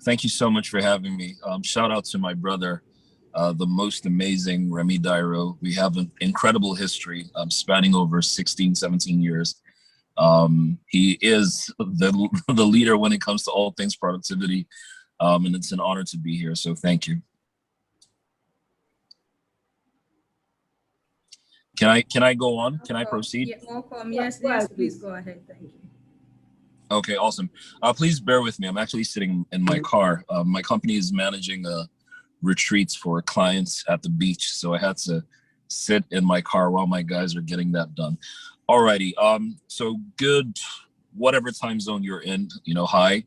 Thank you so much for having me. Shout out to my brother, the most amazing Remy Dairo. We have an incredible history spanning over 16, 17 years. He is the leader when it comes to all things productivity, and it's an honor to be here. So thank you. Can I go on? Can I proceed? Yeah, welcome. Yes, please go ahead. Thank you. Okay, awesome. Please bear with me. I'm actually sitting in my car. My company is managing retreats for clients at the beach, so I had to sit in my car while my guys are getting that done. Alrighty. So good, whatever time zone you're in. Hi.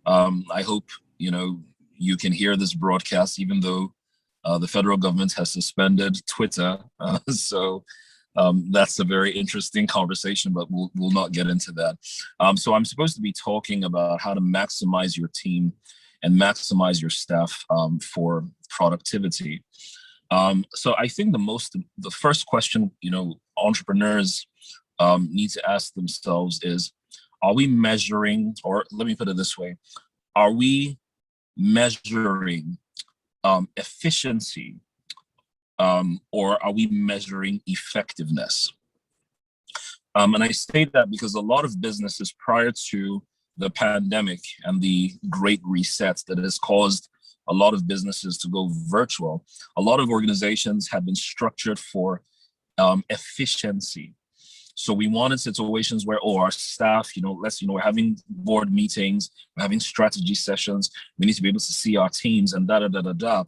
I hope you can hear this broadcast, even though the federal government has suspended Twitter. So that's a very interesting conversation, but we'll not get into that. So I'm supposed to be talking about how to maximize your team and maximize your staff for productivity. So I think the first question, entrepreneurs need to ask themselves is, are we measuring, or let me put it this way, are we measuring efficiency, or are we measuring effectiveness? And I say that because a lot of businesses prior to the pandemic and the great reset that has caused a lot of businesses to go virtual, a lot of organizations have been structured for efficiency. So we wanted situations where, our staff, we're having board meetings, we're having strategy sessions, we need to be able to see our teams and da-da-da-da-da.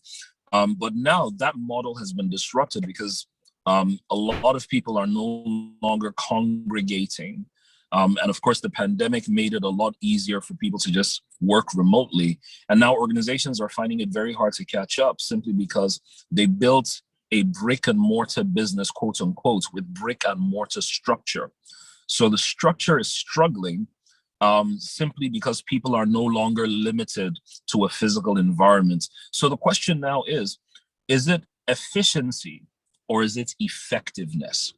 But now that model has been disrupted because a lot of people are no longer congregating. And of course, the pandemic made it a lot easier for people to just work remotely. And now organizations are finding it very hard to catch up simply because they built a brick and mortar business, quote unquote, with brick and mortar structure. So the structure is struggling simply because people are no longer limited to a physical environment. So the question now is it efficiency or is it effectiveness,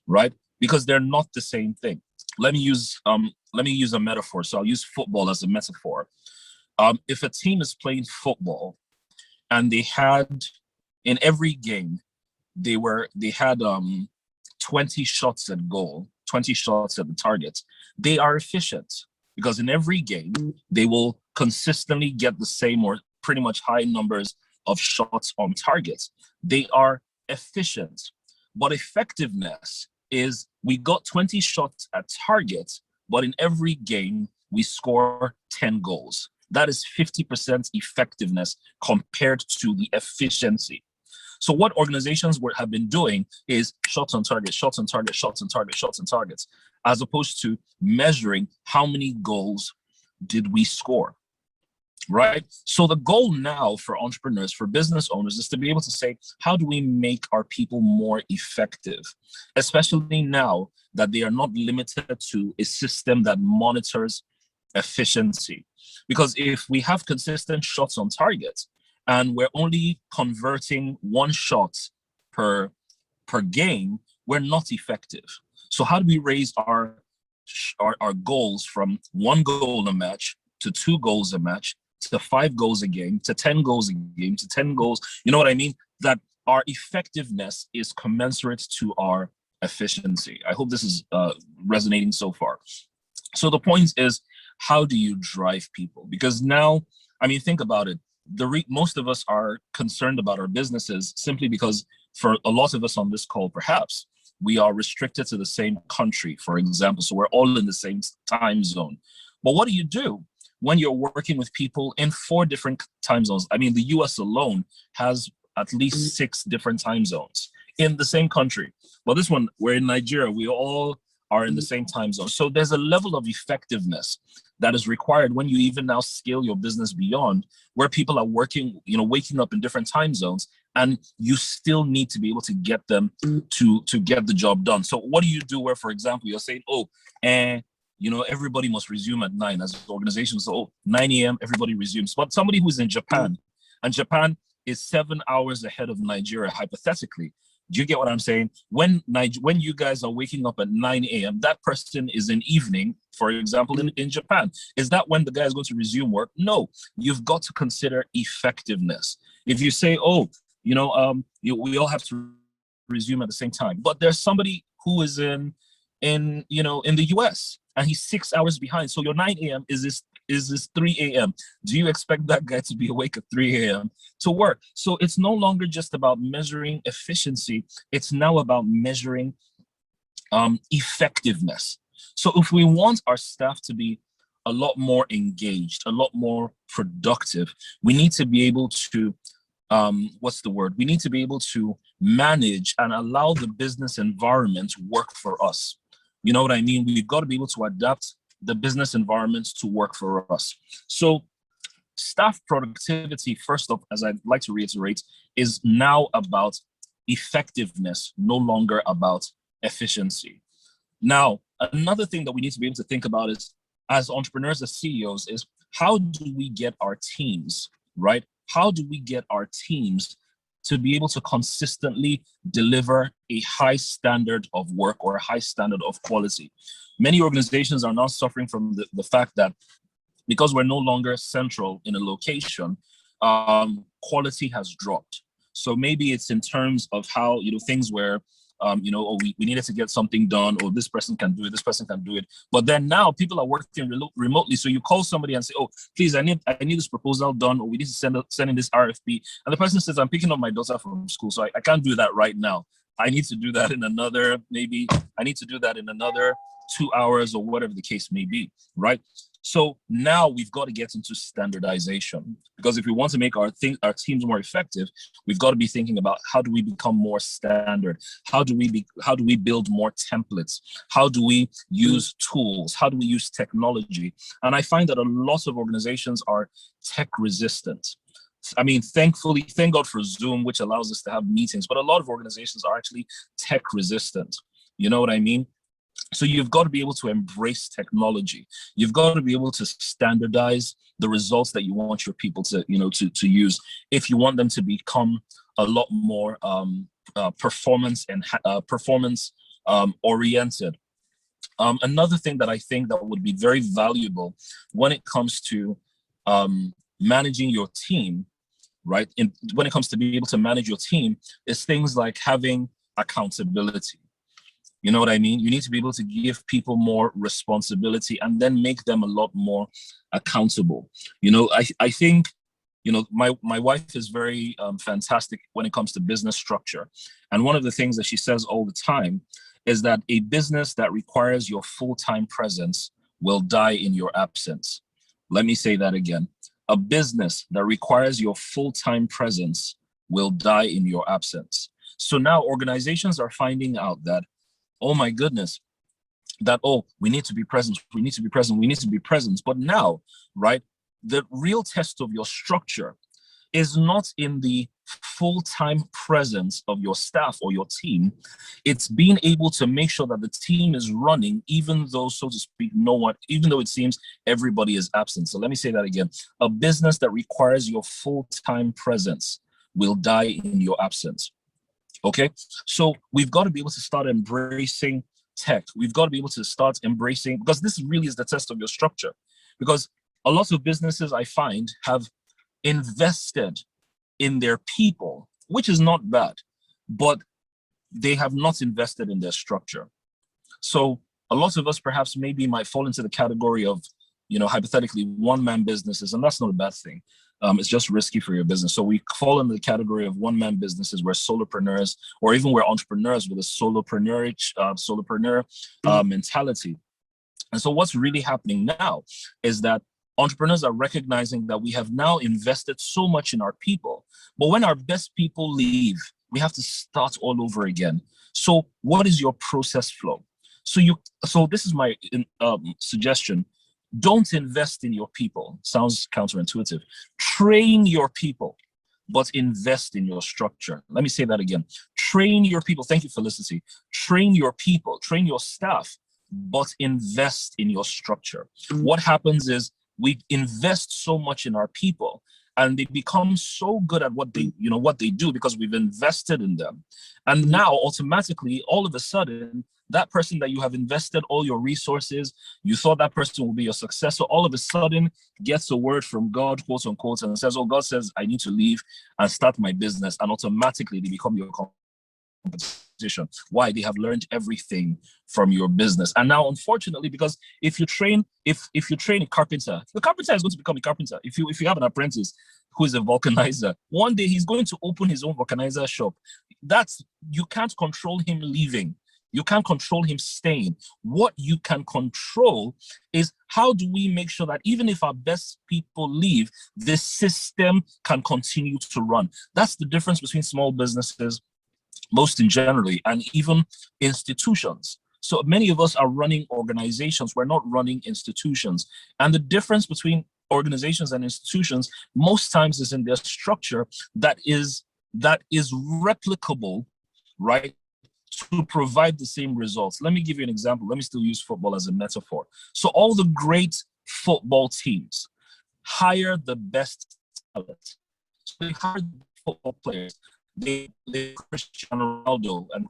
right? Because they're not the same thing. Let me use a metaphor. So I'll use football as a metaphor. If a team is playing football and they had, in every game, they had 20 shots at goal, 20 shots at the target. They are efficient because in every game, they will consistently get the same or pretty much high numbers of shots on target. They are efficient. But effectiveness is we got 20 shots at target, but in every game, we score 10 goals. That is 50% effectiveness compared to the efficiency. So what organizations have been doing is shots on target, shots on target, shots on target, shots on targets, as opposed to measuring how many goals did we score, right? So the goal now for entrepreneurs, for business owners, is to be able to say, how do we make our people more effective? Especially now that they are not limited to a system that monitors efficiency. Because if we have consistent shots on target, and we're only converting one shot per game, we're not effective. So how do we raise our goals from 1 goal a match to 2 goals a match to 5 goals a game to 10 goals a game to 10 goals? You know what I mean? That our effectiveness is commensurate to our efficiency. I hope this is resonating so far. So the point is, how do you drive people? Because now, I mean, think about it. Most of us are concerned about our businesses simply because for a lot of us on this call, perhaps, we are restricted to the same country, for example. So we're all in the same time zone. But what do you do when you're working with people in 4 different time zones? I mean, the US alone has at least 6 different time zones in the same country. Well, this one, we're in Nigeria. We all are in the same time zone. So there's a level of effectiveness that is required when you even now scale your business beyond where people are working, waking up in different time zones, and you still need to be able to get them to get the job done. So what do you do where, for example, you're saying, everybody must resume at 9 as organizations. So 9 a.m., everybody resumes. But somebody who's in Japan, and Japan is 7 hours ahead of Nigeria, hypothetically, Do you get what I'm saying? When you guys are waking up at 9 a.m., that person is in evening, for example, in Japan. Is that when the guy is going to resume work? No, you've got to consider effectiveness. If you say, oh, we all have to resume at the same time, but there's somebody who is in the US and he's 6 hours behind. So your 9 a.m. is this 3 a.m. Do you expect that guy to be awake at 3 a.m. to work? So it's no longer just about measuring efficiency. It's now about measuring effectiveness. So if we want our staff to be a lot more engaged, a lot more productive, we need to be able to we need to be able to manage and allow the business environment work for us. You know what I mean? We've got to be able to adapt the business environments to work for us. So staff productivity, first off, as I'd like to reiterate, is now about effectiveness, no longer about efficiency. Now, another thing that we need to be able to think about is, as entrepreneurs, as CEOs, is how do we get our teams, right? How do we get our teams to be able to consistently deliver a high standard of work or a high standard of quality? Many organizations are now suffering from the fact that because we're no longer central in a location, quality has dropped. So maybe it's in terms of how, things where, we needed to get something done, or this person can do it, this person can do it. But then now people are working remotely. So you call somebody and say, oh, please, I need this proposal done, or we need to send in this RFP. And the person says, I'm picking up my daughter from school, so I can't do that right now. I need to do that in another 2 hours, or whatever the case may be, right? So now we've got to get into standardization, because if we want to make our teams more effective, we've got to be thinking about how do we become more standard? How do we build more templates? How do we use tools? How do we use technology? And I find that a lot of organizations are tech resistant. I mean, thank God for Zoom, which allows us to have meetings, but a lot of organizations are actually tech resistant. You know what I mean? So you've got to be able to embrace technology. You've got to be able to standardize the results that you want your people to use, if you want them to become a lot more performance oriented. Another thing that I think that would be very valuable when it comes to managing your team, right? When it comes to being able to manage your team, is things like having accountability. You know what I mean? You need to be able to give people more responsibility and then make them a lot more accountable. I think, my wife is very fantastic when it comes to business structure. And one of the things that she says all the time is that a business that requires your full-time presence will die in your absence. Let me say that again. A business that requires your full-time presence will die in your absence. So now organizations are finding out that, oh my goodness, that, we need to be present. But now, right, the real test of your structure is not in the full-time presence of your staff or your team. It's being able to make sure that the team is running, even though, so to speak, even though it seems everybody is absent. So let me say that again. A business that requires your full-time presence will die in your absence. Okay, so we've got to be able to start embracing tech. We've got to be able to start embracing, because this really is the test of your structure. Because a lot of businesses, I find, have invested in their people, which is not bad, but they have not invested in their structure. So a lot of us perhaps maybe might fall into the category of, hypothetically, one-man businesses, and that's not a bad thing. It's just risky for your business. So we fall in the category of one-man businesses, where solopreneurs, or even we're entrepreneurs with a solopreneur mentality. And so what's really happening now is that entrepreneurs are recognizing that we have now invested so much in our people, but when our best people leave, we have to start all over again. So what is your process flow? So this is my suggestion. Don't invest in your people. Sounds counterintuitive. Train your people, but invest in your structure. Let me say that again. Train your people. Thank you, Felicity. Train your people, train your staff, but invest in your structure. What happens is we invest so much in our people, and they become so good at what they do because we've invested in them. And now automatically, all of a sudden, that person that you have invested all your resources, you thought that person will be your successor, all of a sudden gets a word from God, quote unquote, and says, oh, God says, I need to leave and start my business. And automatically they become your competition. Why? They have learned everything from your business. And now, unfortunately, because if you train a carpenter, the carpenter is going to become a carpenter. If you have an apprentice who is a vulcanizer, one day he's going to open his own vulcanizer shop. You can't control him leaving. You can't control him staying. What you can control is how do we make sure that even if our best people leave, this system can continue to run. That's the difference between small businesses, most in generally, and even institutions. So many of us are running organizations. We're not running institutions. And the difference between organizations and institutions most times is in their structure that is replicable, right, to provide the same results. Let me give you an example. Let me still use football as a metaphor. So all the great football teams hire the best talent. So they hire the football players. They Cristiano Ronaldo, and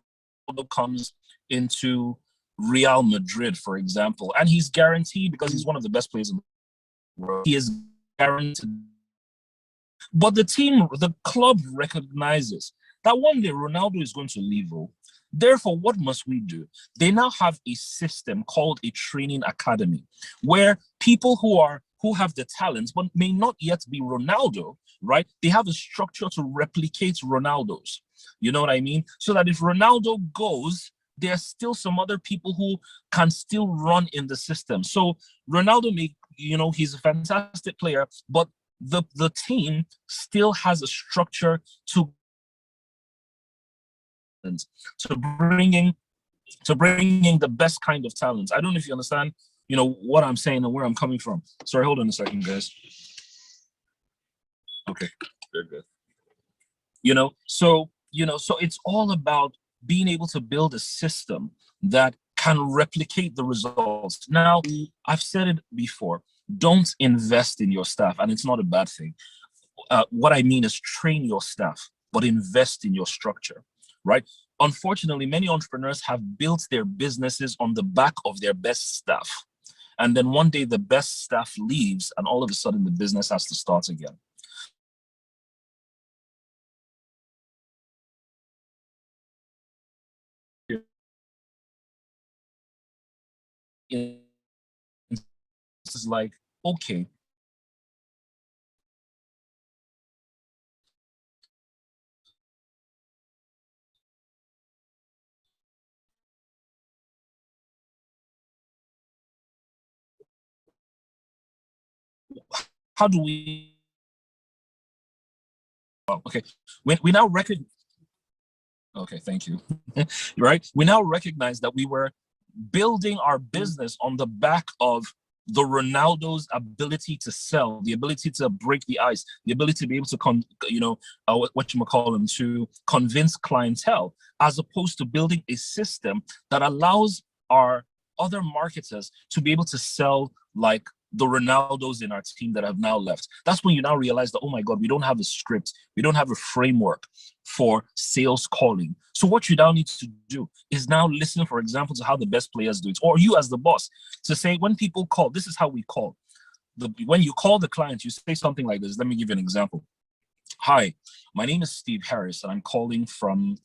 Ronaldo comes into Real Madrid, for example, and he's guaranteed, because he's one of the best players in the world, he is guaranteed. But the club recognizes that one day Ronaldo is going to leave. Therefore, what must we do? They now have a system called a training academy, where people who have the talents but may not yet be Ronaldo, right? They have a structure to replicate Ronaldo's. You know what I mean? So that if Ronaldo goes, there's still some other people who can still run in the system. So Ronaldo he's a fantastic player, but the team still has a structure to bringing the best kind of talent. I don't know if you understand, what I'm saying and where I'm coming from. Sorry, hold on a second, guys. Okay, very good. So it's all about being able to build a system that can replicate the results. Now, I've said it before, don't invest in your staff, and it's not a bad thing. What I mean is train your staff, but invest in your structure, right? Unfortunately, many entrepreneurs have built their businesses on the back of their best staff. And then one day the best staff leaves, and all of a sudden the business has to start again. It's like, okay, how do we, okay, we now recognize, okay, thank you, right? We now recognize that we were building our business on the back of the Ronaldo's ability to sell, the ability to break the ice, the ability to be able to, to convince clientele, as opposed to building a system that allows our other marketers to be able to sell like the Ronaldos in our team that have now left. That's when you now realize that, oh my God, we don't have a script. We don't have a framework for sales calling. So what you now need to do is now listen, for example, to how the best players do it, or you as the boss, to say, when people call, this is how we call. When you call the client, you say something like this. Let me give you an example. Hi, my name is Stave Harris, and I'm calling from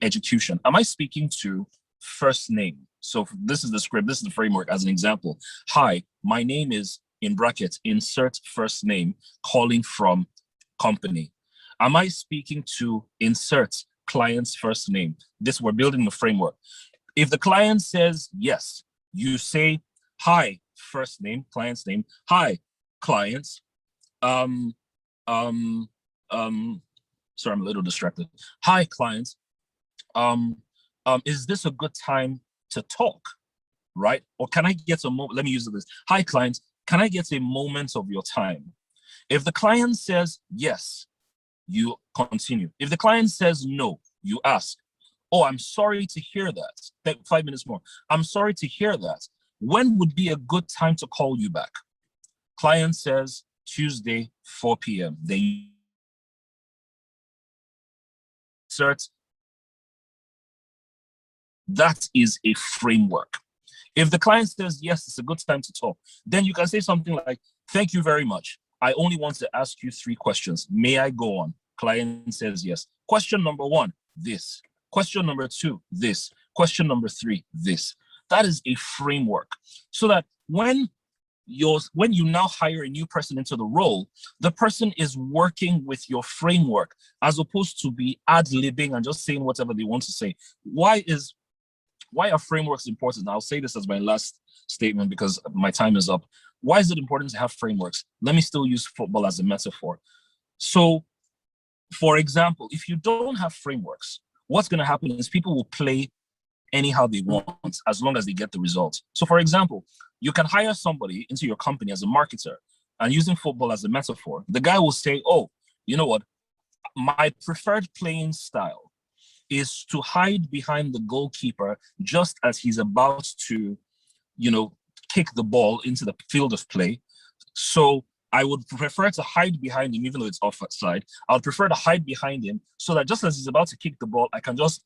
education. Am I speaking to first name? So this is the script, this is the framework as an example. Hi, my name is, in brackets, insert first name, calling from company. Am I speaking to insert client's first name? We're building the framework. If the client says yes, you say, hi, first name, client's name. Hi, clients. Sorry, I'm a little distracted. Hi, clients. Is this a good time to talk, right? Or can I get a moment? Let me use this. Hi, clients. Can I get a moment of your time? If the client says yes, you continue. If the client says no, you ask, oh, I'm sorry to hear that. Take 5 minutes more. I'm sorry to hear that. When would be a good time to call you back? Client says, Tuesday, 4 p.m. Then insert. That is a framework. If the client says, yes, it's a good time to talk, then you can say something like, thank you very much. I only want to ask you 3 questions. May I go on? Client says yes. Question number 1, this. Question number 2, this. Question number 3, this. That is a framework. So that when you now hire a new person into the role, the person is working with your framework as opposed to be ad-libbing and just saying whatever they want to say. Why are frameworks important? I'll say this as my last statement because my time is up. Why is it important to have frameworks? Let me still use football as a metaphor. So, for example, if you don't have frameworks, what's going to happen is people will play anyhow they want as long as they get the results. So, for example, you can hire somebody into your company as a marketer, and using football as a metaphor, the guy will say, oh, you know what? My preferred playing style is to hide behind the goalkeeper just as he's about to, kick the ball into the field of play. So I would prefer to hide behind him, even though it's offside. I would prefer to hide behind him so that just as he's about to kick the ball, I can just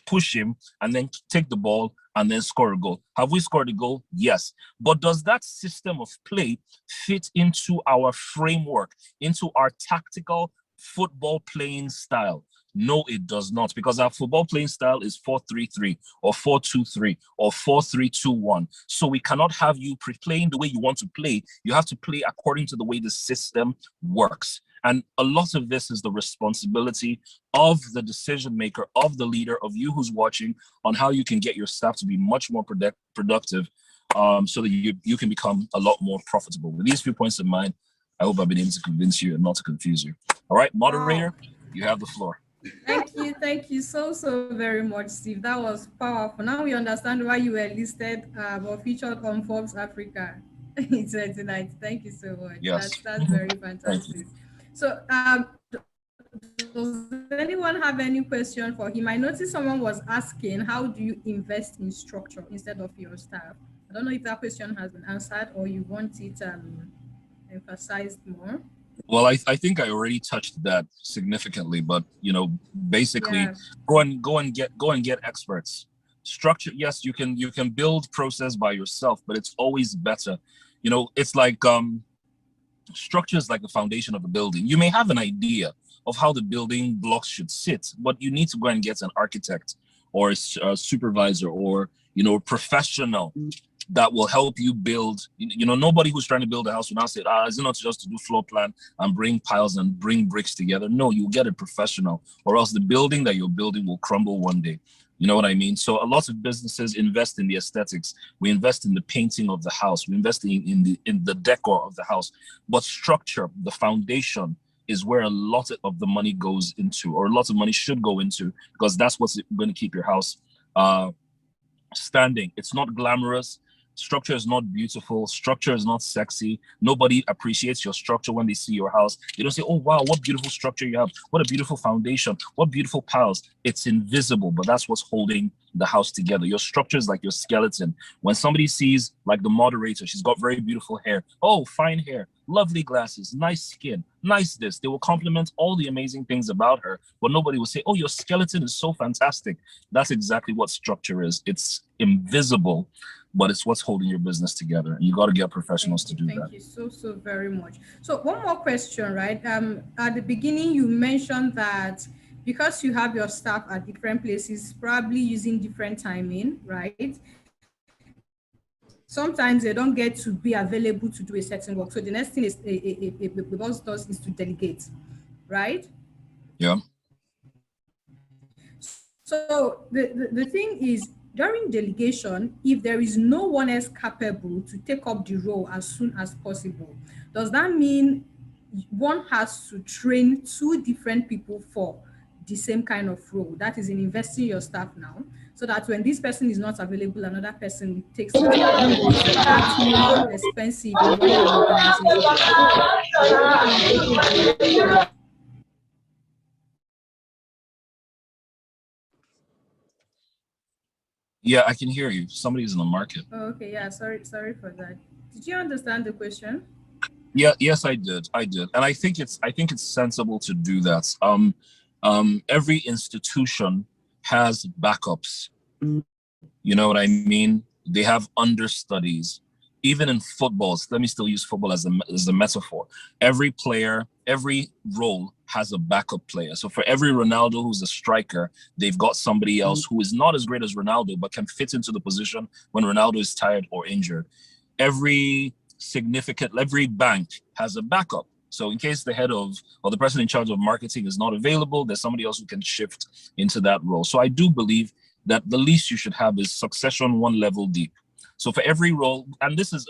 push him and then take the ball and then score a goal. Have we scored a goal? Yes. But does that system of play fit into our framework, into our tactical football playing style? No, it does not, because our football playing style is 4-3-3 or 4-2-3 or 4-3-2-1. So we cannot have you playing the way you want to play. You have to play according to the way the system works. And a lot of this is the responsibility of the decision maker, of the leader, of you who's watching, on how you can get your staff to be much more productive, so that you can become a lot more profitable. With these few points in mind, I hope I've been able to convince you and not to confuse you. All right, moderator, you have the floor. Thank you so very much, Steve. That was powerful. Now we understand why you were listed or featured on Forbes Africa in 2019. Thank you so much. Yes. That's very fantastic. So, does anyone have any question for him? I noticed someone was asking, how do you invest in structure instead of your staff? I don't know if that question has been answered or you want it emphasized more. Well, I think I already touched that significantly, but basically, go and get experts. Structure, yes, you can build process by yourself, but it's always better. It's like structure is like the foundation of a building. You may have an idea of how the building blocks should sit, but you need to go and get an architect or a supervisor or a professional that will help you build. Nobody who's trying to build a house will now say, is it not just to do floor plan and bring piles and bring bricks together? No, you get a professional, or else the building that you're building will crumble one day. You know what I mean? So a lot of businesses invest in the aesthetics. We invest in the painting of the house. We invest in the decor of the house. But structure, the foundation, is where a lot of the money goes into, or a lot of money should go into, because that's what's going to keep your house standing. It's not glamorous. Structure is not beautiful. Structure is not sexy. Nobody appreciates your structure when they see your house. They don't say, oh, wow, what beautiful structure you have. What a beautiful foundation. What beautiful piles. It's invisible, but that's what's holding the house together. Your structure is like your skeleton. When somebody sees, like the moderator, she's got very beautiful hair. Oh, fine hair, lovely glasses, nice skin, nice this. They will compliment all the amazing things about her, but nobody will say, oh, your skeleton is so fantastic. That's exactly what structure is. It's invisible, but it's what's holding your business together. And you got to get professionals to do that. Thank you so very much. So one more question, right? At the beginning, you mentioned that because you have your staff at different places, probably using different timing, right? Sometimes they don't get to be available to do a certain work. So the next thing is the boss does is to delegate, right? Yeah. So the thing is, during delegation, if there is no one else capable to take up the role as soon as possible, does that mean one has to train 2 different people for the same kind of role? That is in investing your staff now, so that when this person is not available, another person takes that role. Or is that more expensive in running an organization? Yeah, I can hear you. Somebody's in the market. Oh, okay, yeah, sorry for that. Did you understand the question? Yeah, yes, I did. I did. And I think it's sensible to do that. Every institution has backups. You know what I mean? They have understudies. Even in footballs, let me still use football as a metaphor. Every player, every role has a backup player. So for every Ronaldo who's a striker, they've got somebody else who is not as great as Ronaldo, but can fit into the position when Ronaldo is tired or injured. Every bank has a backup. So in case the head of or the person in charge of marketing is not available, there's somebody else who can shift into that role. So I do believe that the least you should have is succession one level deep. So for every role, and this is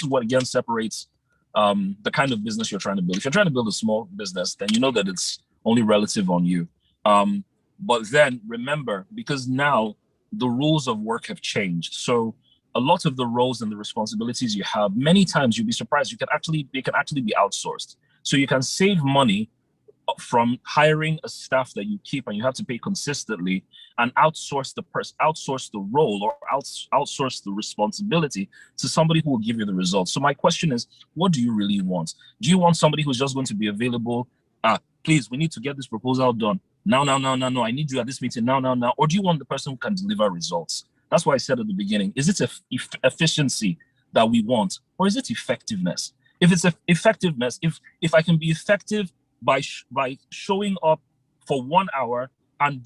what again separates the kind of business you're trying to build. If you're trying to build a small business, then you know that it's only relative on you. But then remember, because now the rules of work have changed. So a lot of the roles and the responsibilities you have, many times you'll be surprised, they can actually be outsourced. So you can save money from hiring a staff that you keep and you have to pay consistently and outsource the role or outsource the responsibility to somebody who will give you the results. So my question is, what do you really want? Do you want somebody who's just going to be available? Please, we need to get this proposal done now, now, now, now, no, I need you at this meeting now, now, now. Or do you want the person who can deliver results? That's why I said at the beginning, is it efficiency that we want, or is it effectiveness? If it's effectiveness, if I can be effective by showing up for 1 hour and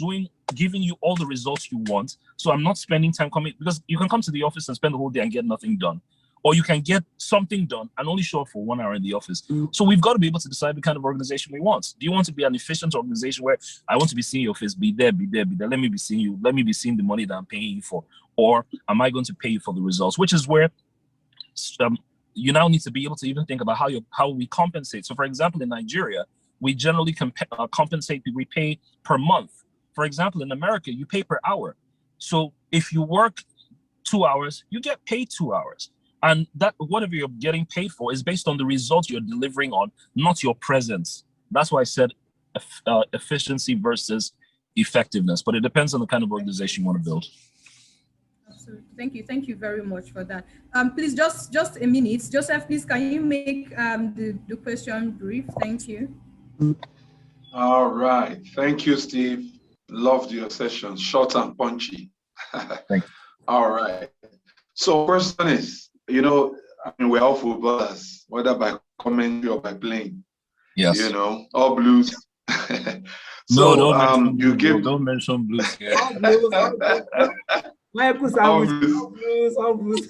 giving you all the results you want, so I'm not spending time coming, because you can come to the office and spend the whole day and get nothing done, or you can get something done and only show up for 1 hour in the office. So we've got to be able to decide the kind of organization we want. Do you want to be an efficient organization where I want to be seeing your face, be there, be there, be there, let me be seeing you, let me be seeing the money that I'm paying you for, or am I going to pay you for the results? Which is where you now need to be able to even think about how we compensate. So for example, in Nigeria, we generally compensate, we pay per month. For example, in America, you pay per hour. So if you work 2 hours, you get paid 2 hours. And that whatever you're getting paid for is based on the results you're delivering on, not your presence. That's why I said efficiency versus effectiveness, but it depends on the kind of organization you want to build. Absolutely. Thank you very much for that. Please, just a minute. Joseph, please, can you make the question brief? Thank you. All right. Thank you, Steve. Loved your session. Short and punchy. Thank you. All right. So question is, we're all footballers, whether by commentary or by playing. Yes. All blues. So don't mention blues here. All blues, all blues.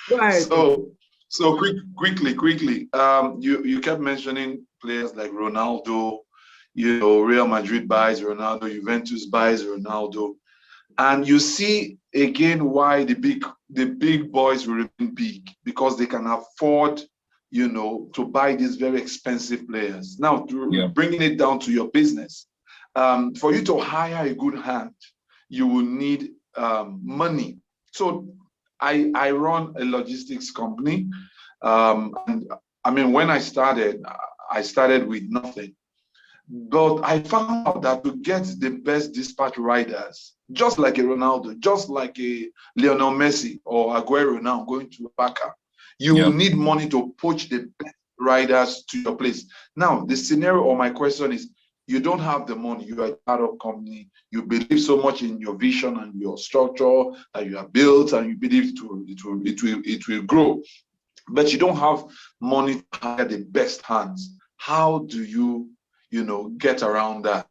Go ahead. So quickly. You kept mentioning players like Ronaldo. Real Madrid buys Ronaldo, Juventus buys Ronaldo, and you see again why the big boys will remain big, because they can afford, to buy these very expensive players. Now, bringing it down to your business, for you to hire a good hand, you will need money. So I run a logistics company, and when I started with nothing. But I found out that to get the best dispatch riders, just like a Ronaldo, just like a Lionel Messi or Aguero now going to Barca, you need money to poach the best riders to your place. Now, the scenario or my question is, you don't have the money, you are a startup company, you believe so much in your vision and your structure that you have built, and you believe it will grow, but you don't have money to hire the best hands. How do you get around that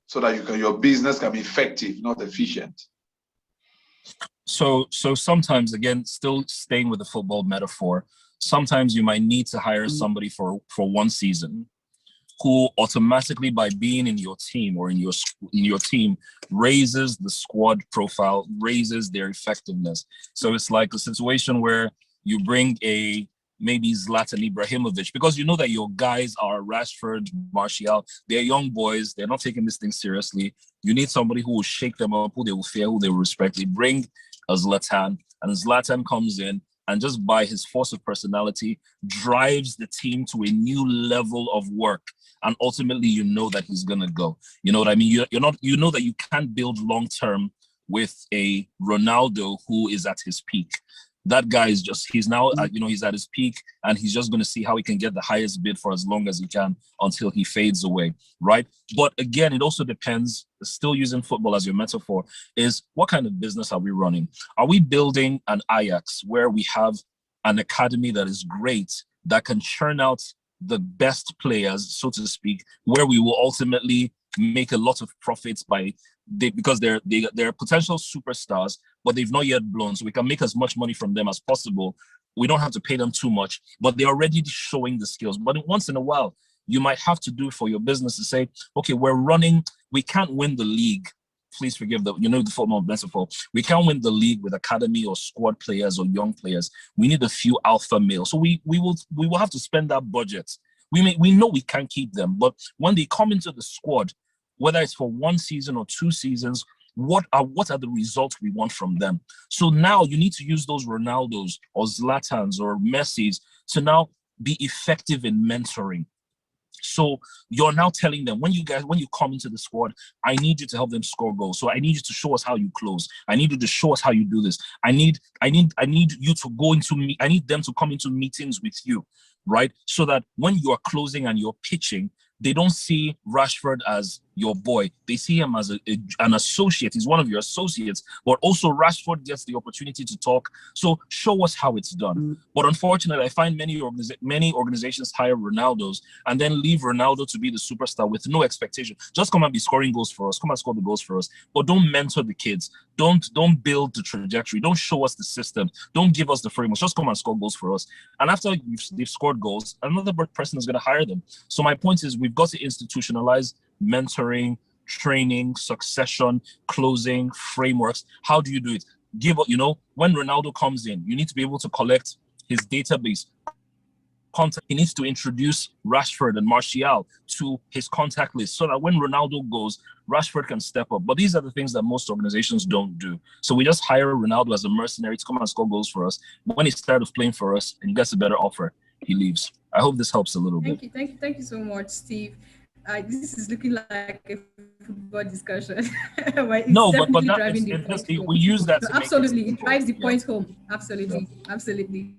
so that your business can be effective, not efficient? So sometimes, again, still staying with the football metaphor, sometimes you might need to hire somebody for 1 season who automatically, by being in your team or in your team, raises the squad profile, raises their effectiveness. So it's like a situation where you bring maybe Zlatan Ibrahimovic, because you know that your guys are Rashford, Martial, they're young boys, they're not taking this thing seriously. You need somebody who will shake them up, who they will fear, who they will respect. They bring a Zlatan, and Zlatan comes in and just by his force of personality drives the team to a new level of work. And ultimately, you know that he's gonna go. You know what I mean? You know that you can't build long-term with a Ronaldo who is at his peak. that guy is just, he's now, he's at his peak, and he's just going to see how he can get the highest bid for as long as he can until he fades away, right? But again, it also depends, still using football as your metaphor, is what kind of business are we running? Are we building an Ajax where we have an academy that is great, that can churn out the best players, so to speak, where we will ultimately make a lot of profits because they're potential superstars, but they've not yet blown. So we can make as much money from them as possible. We don't have to pay them too much, but they're already showing the skills. But once in a while, you might have to do for your business to say, okay, we can't win the league. Please forgive the football metaphor. We can't win the league with academy or squad players or young players. We need a few alpha males. So we will have to spend that budget. We know we can't keep them, but when they come into the squad, whether it's for 1 season or 2 seasons, what are the results we want from them? So now you need to use those Ronaldos or Zlatans or Messis to now be effective in mentoring. So you're now telling them, when you come into the squad, I need you to help them score goals. So I need you to show us how you close. I need you to show us how you do this. I need you to go into I need them to come into meetings with you, right? So that when you are closing and you're pitching, they don't see Rashford as your boy. They see him as an associate. He's one of your associates, but also Rashford gets the opportunity to talk. So show us how it's done. But unfortunately, I find many organizations hire Ronaldos and then leave Ronaldo to be the superstar with no expectation. Just come and be scoring goals for us. Come and score the goals for us. But don't mentor the kids. Don't build the trajectory. Don't show us the system. Don't give us the framework. Just come and score goals for us. And after they've scored goals, another person is going to hire them. So my point is, we've got to institutionalize mentoring, training, succession, closing, frameworks. How do you do it? When Ronaldo comes in, you need to be able to collect his database contact. He needs to introduce Rashford and Martial to his contact list so that when Ronaldo goes, Rashford can step up. But these are the things that most organizations don't do. So we just hire Ronaldo as a mercenary to come and score goals for us. When he's tired of playing for us and he gets a better offer, he leaves. I hope this helps a little bit. Thank you so much, Steve. This is looking like a football discussion. No, but we use that. Absolutely, it drives the point home. Absolutely.